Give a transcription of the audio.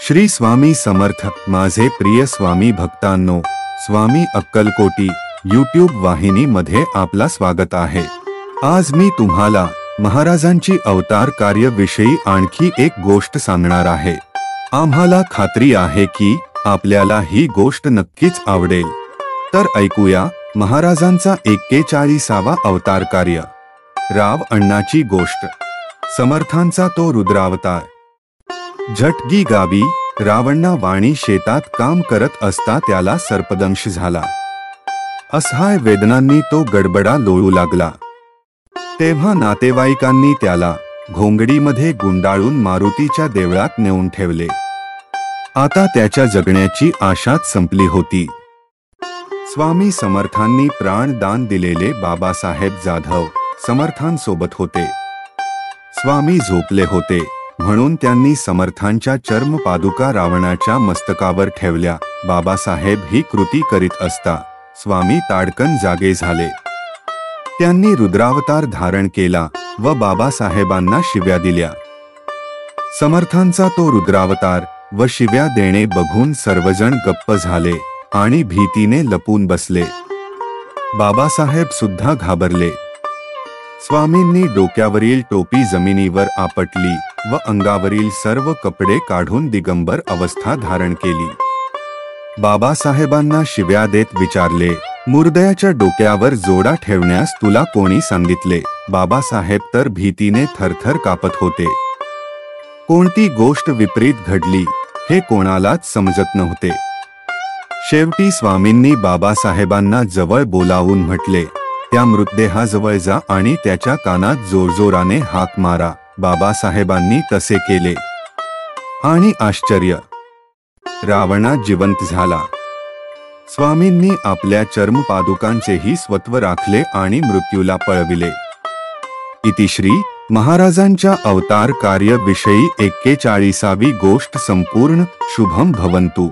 श्री स्वामी समर्थ. माझे प्रिय स्वामी भक्तांनो, स्वामी अक्कलकोटी यूट्यूब वाहिनीमध्ये आपला स्वागत आहे. आज मी तुम्हाला महाराजांची अवतार कार्याविषयी आणखी एक गोष्ट सांगणार आहे. आम्हाला खात्री आहे की आपल्याला ही गोष्ट नक्कीच आवडेल. तर ऐकूया महाराजांचा 41वा अवतार कार्य. राव अण्णाची गोष्ट. समर्थांचा तो रुद्रावतार. झटगी गावी रावण्णा वाणी शेतात काम करत असता त्याला सर्पदंश झाला. असहाय वेदनांनी तो गडबडा लोळू लागला. तेव्हा नातेवाईकांनी त्याला घोंगडीमध्ये गुंडाळून मारुतीच्या देवळात नेऊन ठेवले. आता त्याच्या जगण्याची आशाच संपली होती. स्वामी समर्थांनी प्राणदान दिलेले बाबासाहेब जाधव समर्थांसोबत होते. स्वामी झोपले होते म्हणून त्यांनी समर्थांच्या चर्मपादुका रावणाच्या मस्तकावर ठेवल्या. बाबासाहेब ही कृती करीत असता स्वामी ताडकन जागे झाले. त्यांनी रुद्रावतार धारण केला व बाबासाहेबांना शिव्या दिल्या. समर्थांचा तो रुद्रावतार व शिव्या देणे बघून सर्वजण गप्प झाले आणि भीतीने लपून बसले. बाबासाहेब सुद्धा घाबरले. स्वामींनी डोक्यावरील टोपी जमिनीवर आपटली व अंगावरील सर्व कपडे काढून दिगंबर अवस्था धारण केली. बाबासाहेबांना शिव्या देत विचारले, मुर्दयाच्या डोक्यावर जोडा ठेवण्यास तुला कोणी सांगितले? बाबासाहेब तर भीतीने थरथर कापत होते. कोणती गोष्ट विपरीत घडली हे कोणालाच समजत नव्हते. शेवटी स्वामींनी बाबासाहेबांना जवळ बोलावून म्हटले, त्या मृतदेहाजवळ जा आणि त्याच्या कानात जोरजोराने हाक मारा. बाबासाहेबांनी तसे केले आणि आश्चर्य, रावणा जिवंत झाला. स्वामींनी आपल्या चर्मपादुकांचेही स्वत्व राखले आणि मृत्यूला पळविले. इतिश्री महाराजांच्या अवतार कार्य विषयी 41वी गोष्ट संपूर्ण. शुभम भवन्तु.